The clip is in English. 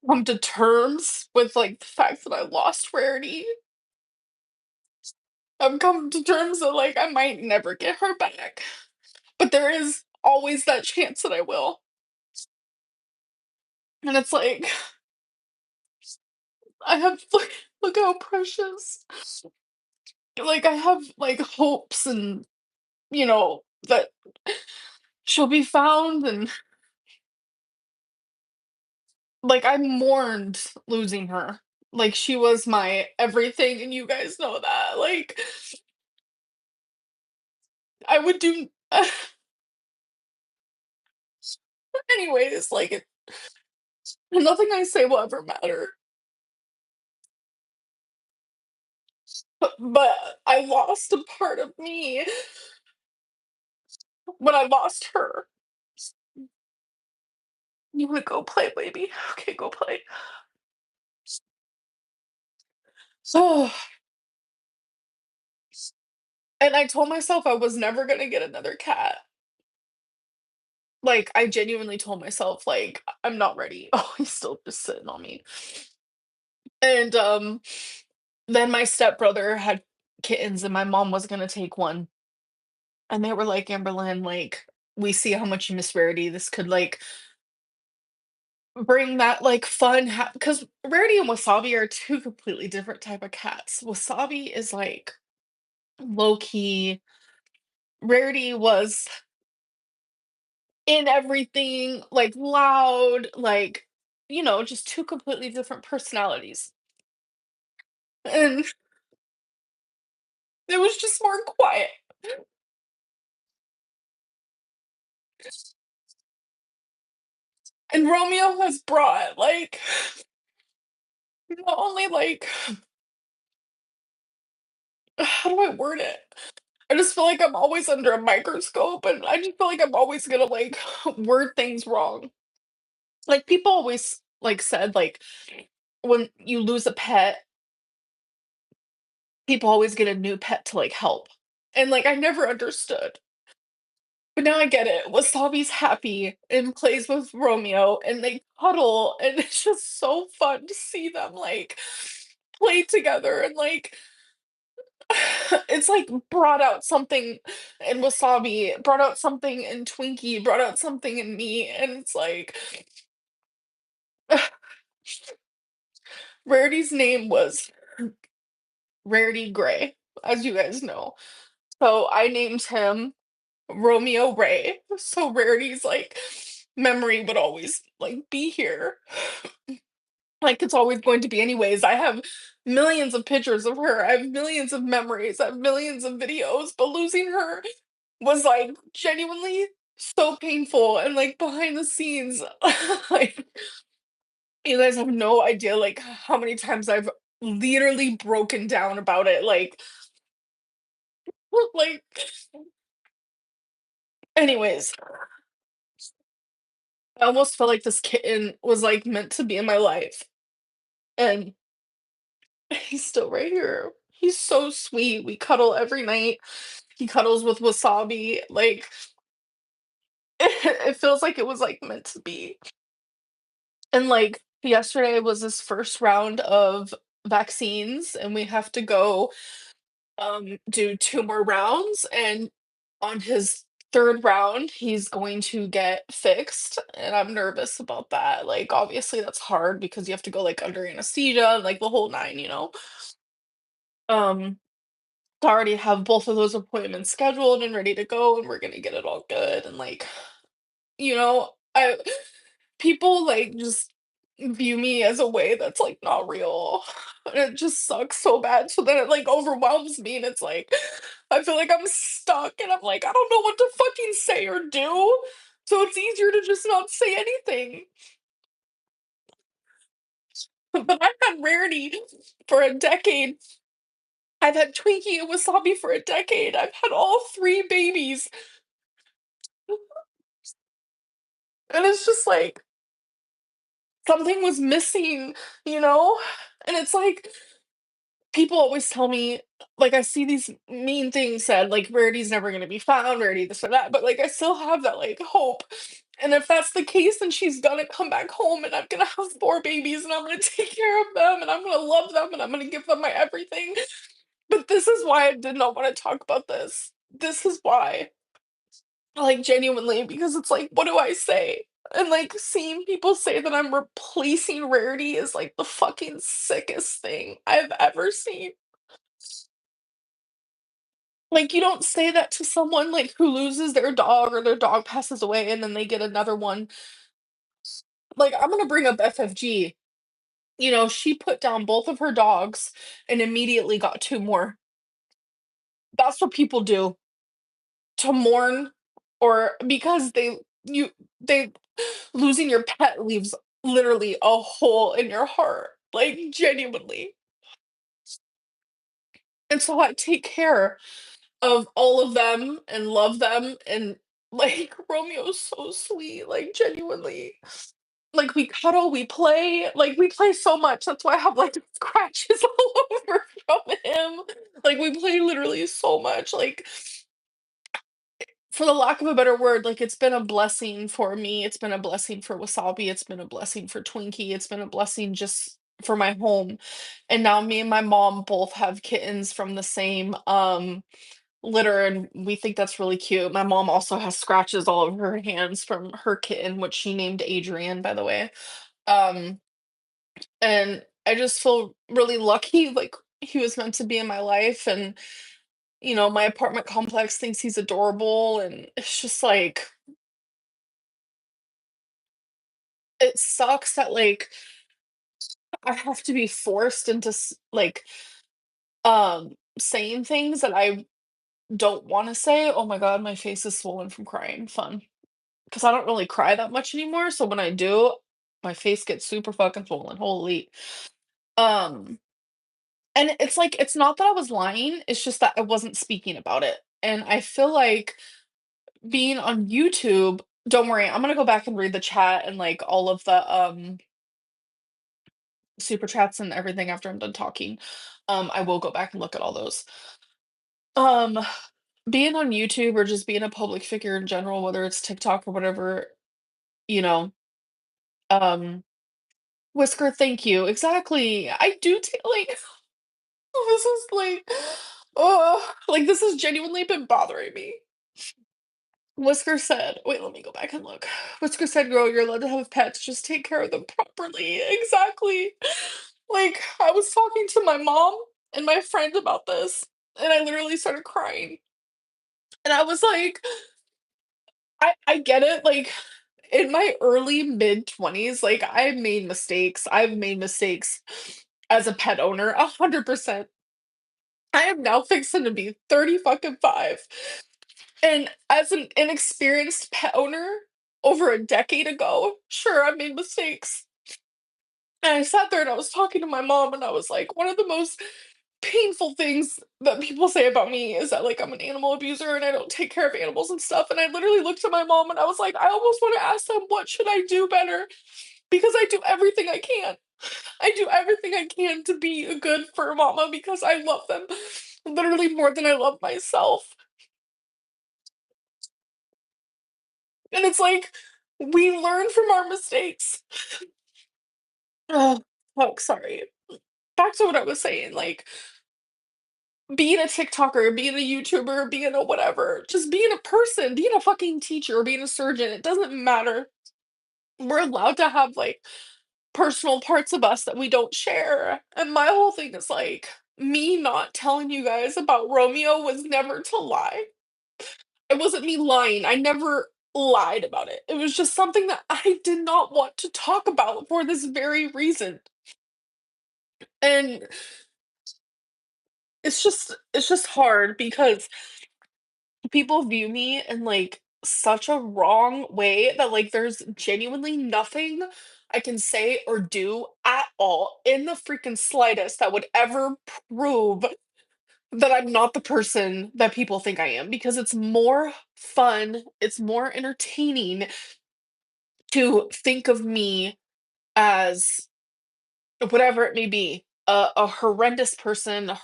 come to terms with, like, the fact that I lost Rarity. I've come to terms that, like, I might never get her back, but there is always that chance that I will. And it's like, I have look how precious. Like, I have, like, hopes and, that she'll be found and, like, I mourned losing her. Like, she was my everything, and you guys know that. Like, I would do anyways, like, nothing I say will ever matter. But I lost a part of me when I lost her. You wanna go play, baby? Okay, go play. So, and I told myself I was never gonna get another cat. Like, I genuinely told myself, like, I'm not ready." Oh, he's still just sitting on me. And, then my stepbrother had kittens, and my mom was gonna take one, and they were like, "Amberlynn, like, we see how much you miss Rarity. This could, like, bring that, like, fun because Rarity and Wasabi are 2 completely different type of cats. Wasabi is, like, low key. Rarity was in everything, like, loud, like, just 2 completely different personalities. And it was just more quiet. And Romeo has brought, like, not only, like, how do I word it? I just feel like I'm always under a microscope, and I just feel like I'm always gonna, like, word things wrong. Like, people always, like, said, like, when you lose a pet, people always get a new pet to, like, help. And, like, I never understood. But now I get it. Wasabi's happy and plays with Romeo, and they cuddle, and it's just so fun to see them, like, play together and, like, it's, like, brought out something in Wasabi, brought out something in Twinkie, brought out something in me, and it's like Rarity's name was Rarity Gray, as you guys know. So I named him Romeo Ray, so Rarity's, like, memory would always, like, be here. Like, it's always going to be anyways. I have millions of pictures of her, I have millions of memories, I have millions of videos, but losing her was, like, genuinely so painful and, like, behind the scenes, like, you guys have no idea, like, how many times I've literally broken down about it, like anyways, I almost felt like this kitten was, like, meant to be in my life, and he's still right here. He's so sweet, we cuddle every night, he cuddles with Wasabi, like, it feels like it was, like, meant to be, and, like, yesterday was his first round of vaccines, and we have to go, do 2 more rounds, and on his 3rd round, he's going to get fixed, and I'm nervous about that, like, obviously, that's hard because you have to go, like, under anesthesia, like, the whole 9, you know? Um, I already have both of those appointments scheduled and ready to go, and we're gonna get it all good, and, like, I people, like, just view me as a way that's, like, not real, and it just sucks so bad, so then it, like, overwhelms me, and it's like, I feel like I'm stuck, and I'm like, "I don't know what to fucking say or do," so it's easier to just not say anything. But I've had Rarity for a decade. I've had Twinkie and Wasabi for a decade. I've had all 3 babies, and it's just like, something was missing, you know? And it's like, people always tell me, like, I see these mean things said, like, "Rarity's never gonna be found, Rarity this or that," but, like, I still have that, like, hope, And if that's the case, then she's gonna come back home and I'm gonna have 4 babies and I'm gonna take care of them and I'm gonna love them and I'm gonna give them my everything. But this is why I did not wanna talk about this. This is why. Like, genuinely, because it's like, what do I say? And, like, seeing people say that I'm replacing Rarity is, like, the fucking sickest thing I've ever seen. Like, you don't say that to someone, like, who loses their dog or their dog passes away and then they get another one. Like, I'm gonna bring up FFG. You know, she put down both of her dogs and immediately got 2 more. That's what people do to mourn or because they losing your pet leaves literally a hole in your heart, like, genuinely. And so I take care of all of them and love them and, like, Romeo's so sweet, like, genuinely. Like, we cuddle, we play so much, that's why I have, like, scratches all over from him. Like, we play literally so much, like, for the lack of a better word, like, it's been a blessing for me, it's been a blessing for Wasabi, it's been a blessing for Twinkie, it's been a blessing just for my home, and now me and my mom both have kittens from the same, litter, and we think that's really cute. My mom also has scratches all over her hands from her kitten, which she named Adrian, by the way. Um, and I just feel really lucky, like, he was meant to be in my life, and, my apartment complex thinks he's adorable, and it's just like, it sucks that, like, I have to be forced into saying things that I don't wanna say. Oh my god, my face is swollen from crying. Fun. 'Cause I don't really cry that much anymore, so when I do, my face gets super fucking swollen, holy. Um, and it's like, it's not that I was lying, it's just that I wasn't speaking about it, and I feel like being on YouTube don't worry, I'm gonna go back and read the chat and, like, all of the, super chats and everything after I'm done talking. I will go back and look at all those. Um, being on YouTube or just being a public figure in general, whether it's TikTok or whatever, you know, um Whisker, thank you. Exactly. I do like, this is like, oh, like, this has genuinely been bothering me. Whisker said wait, let me go back and look. Whisker said, "Girl, you're allowed to have pets, just take care of them properly." Exactly. Like, I was talking to my mom and my friend about this, and I literally started crying. And I was like, I get it, like, in my early mid-20s, like, I've made mistakes as a pet owner, 100%. I am now fixing to be 30 fucking 5, and as an inexperienced pet owner over a decade ago, sure, I made mistakes. And I sat there and I was talking to my mom, and I was like, "One of the most painful things that people say about me is that, like, I'm an animal abuser and I don't take care of animals and stuff," and I literally looked at my mom and I was like, "I almost wanna ask them, what should I do better?" Because I do everything I can. I do everything I can to be a good fur mama because I love them literally more than I love myself. And it's like, we learn from our mistakes. Oh, fuck, sorry. Back to what I was saying, like, being a TikToker, being a YouTuber, being a whatever, just being a person, being a fucking teacher or being a surgeon, it doesn't matter. We're allowed to have, like, personal parts of us that we don't share. And my whole thing is like, me not telling you guys about Romeo was never to lie. It wasn't me lying. I never lied about it. It was just something that I did not want to talk about for this very reason. And it's just hard because people view me in, like, such a wrong way that, like, there's genuinely nothing I can say or do at all in the freaking slightest that would ever prove that I'm not the person that people think I am, because it's more fun, it's more entertaining to think of me as whatever it may be, a horrendous person, a